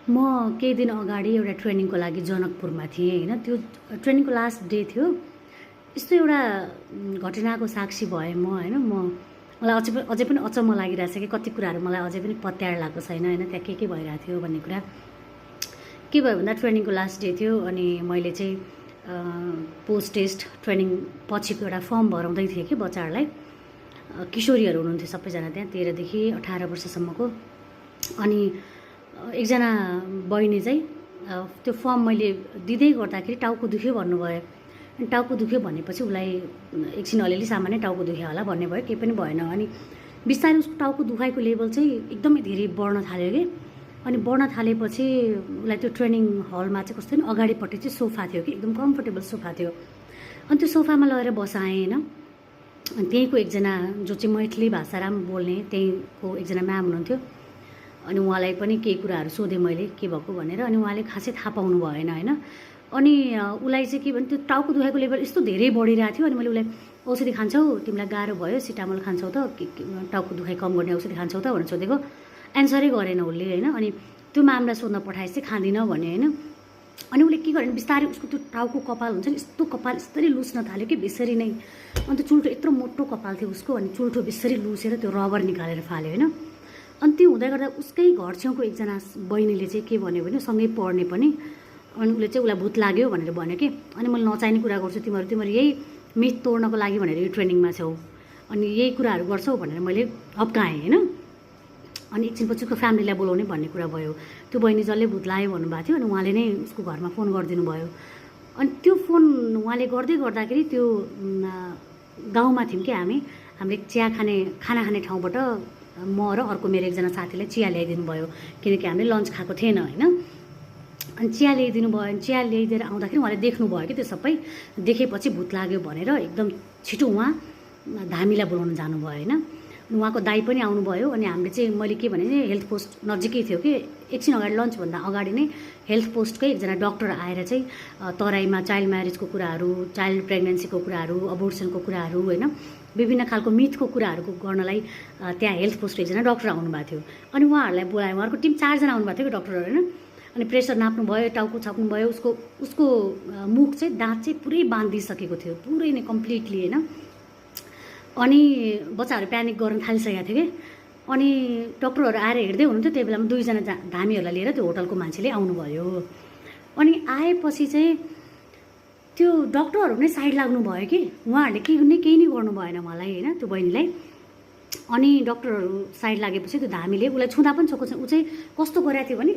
म केही दिन अगाडि एउटा ट्रेनिङको लागि जनकपुरमा थिएँ होइन। त्यो ट्रेनिङको लास्ट डे थियो। यस्तो एउटा घटनाको साक्षी भएँ म होइन। मलाई अझै पनि अचम्म लागिरहेछ कि कति कुराहरू मलाई अझै पनि पत्याएर लागेको छैन होइन। त्यहाँ के भइरहेको थियो भन्ने कुरा के भयो भन्दा ट्रेनिङको लास्ट डे थियो अनि मैले चाहिँ पोस्ट टेस्ट ट्रेनिङ पछिको एउटा फर्म भराउँदै थिएँ कि बच्चाहरूलाई। किशोरीहरू हुनुहुन्थ्यो सबैजना त्यहाँ 13 देखि 18 वर्षसम्मको। अनि एकजना बहिनी चाहिँ त्यो फर्म मैले दिँदै गर्दाखेरि टाउको दुख्यो भन्नुभयो। अनि टाउको दुख्यो भनेपछि उसलाई एकछिन अलिअलि सामान्य टाउको दुख्यो होला भन्ने भयो, केही पनि भएन। अनि बिस्तारै उसको टाउको दुखाइको लेभल चाहिँ एकदमै धेरै बढ्न थाल्यो कि। अनि बढ्न थालेपछि उसलाई त्यो ट्रेनिङ हलमा चाहिँ कस्तो नि अगाडिपट्टि चाहिँ सोफा थियो कि, एकदम कम्फर्टेबल सोफा थियो। अनि त्यो सोफामा लगेर बसाएँ होइन। अनि त्यहीँको एकजना जो चाहिँ मैथिली भाषा राम्रो बोल्ने त्यहीँको एकजना म्याम हुनुहुन्थ्यो। अनि उहाँलाई पनि केही कुराहरू सोधेँ मैले के भएको भनेर। अनि उहाँले खासै थाहा पाउनु भएन होइन। अनि उसलाई चाहिँ के भने त्यो टाउको दुखाइको लेभल यस्तो धेरै बढिरहेको थियो। अनि मैले उसलाई औषधि खान्छौ, तिमीलाई गाह्रो भयो, सिटामोल खान्छौ त, टाउको दुखाइ कम गर्ने औषधि खान्छौ त भनेर सोधेको। एन्सरै गरेन उसले होइन। अनि त्यो म्यामलाई सोध्न पठाएपछि चाहिँ खाँदिनँ भने होइन। अनि उसले के गर्यो भने बिस्तारै उसको त्यो टाउको कपाल हुन्छ नि, यस्तो कपाल यस्तरी लुस्न थाल्यो कि बेसरी नै। अन्त चुल्ठो यत्रो मोटो कपाल थियो उसको। अनि चुल्ठो बेसरी लुसेर त्यो रबर निकालेर फाल्यो होइन। अनि त्यो हुँदै गर्दा उसकै घर छेउको एकजना बहिनीले चाहिँ के भन्यो भने सँगै पढ्ने पनि, अनि उसले चाहिँ उसलाई भूत लाग्यो भनेर भन्यो कि। अनि मैले नचाहिने कुरा गर्छु, तिमीहरू यही मिथ तोड्नको लागि भनेर यो ट्रेनिङमा छौ, अनि यही कुराहरू गर्छौ भनेर मैले हप्काएँ होइन। अनि एकछिनपछि उसको फ्यामिलीलाई बोलाउने भन्ने कुरा भयो। त्यो बहिनी जसले भूत लाग्यो भन्नुभएको थियो। अनि उहाँले नै उसको घरमा फोन गरिदिनु भयो। अनि त्यो फोन उहाँले गर्दै गर्दाखेरि त्यो गाउँमा थियौँ कि हामीले खाना खाने ठाउँबाट म र अर्को मेरो एकजना साथीलाई चिया ल्याइदिनु भयो, किनकि हामीले लन्च खाएको थिएन होइन। अनि चिया ल्याइदिनु भयो। अनि चिया ल्याइदिएर आउँदाखेरि उहाँले देख्नुभयो कि त्यो सबै देखेपछि भूत लाग्यो भनेर एकदम छिटो उहाँ धामीलाई बोलाउन जानुभयो होइन। उहाँको दाइ पनि आउनुभयो। अनि हामीले चाहिँ मैले के भने हेल्थ पोस्ट नजिकै थियो कि, एकछिन अगाडि लन्चभन्दा अगाडि नै हेल्थ पोस्टकै एकजना डक्टर आएर चाहिँ तराईमा चाइल्ड म्यारेजको कुराहरू, चाइल्ड प्रेग्नेन्सीको कुराहरू, अबोर्सनको कुराहरू होइन, विभिन्न खालको मिथको कुराहरूको गर्नलाई त्यहाँ हेल्थ पोस्ट एकजना डक्टर आउनुभएको थियो। अनि उहाँहरूलाई बोलायो। उहाँहरूको टिम 4 जना आउनुभएको थियो कि डक्टरहरू होइन। अनि प्रेसर नाप्नुभयो, टाउको छाप्नुभयो। उसको मुख चाहिँ दाँत चाहिँ पुरै बाँधिसकेको थियो, पुरै नै कम्प्लिटली होइन। अनि बच्चाहरू प्यानिक गर्न थालिसकेको थियो कि। अनि डक्टरहरू आएर हेर्दै हुनुहुन्थ्यो। त्यही बेलामा 2 जना धामीहरूलाई लिएर त्यो होटलको मान्छेले आउनुभयो। अनि आएपछि चाहिँ त्यो डक्टरहरू नै साइड लाग्नुभयो कि। उहाँहरूले केही नै गर्नु भएन मलाई होइन, त्यो बहिनीलाई। अनि डक्टरहरू साइड लागेपछि त्यो धामीले उसलाई छुँदा पनि छोएको छ। ऊ चाहिँ कस्तो गरेको थियो भने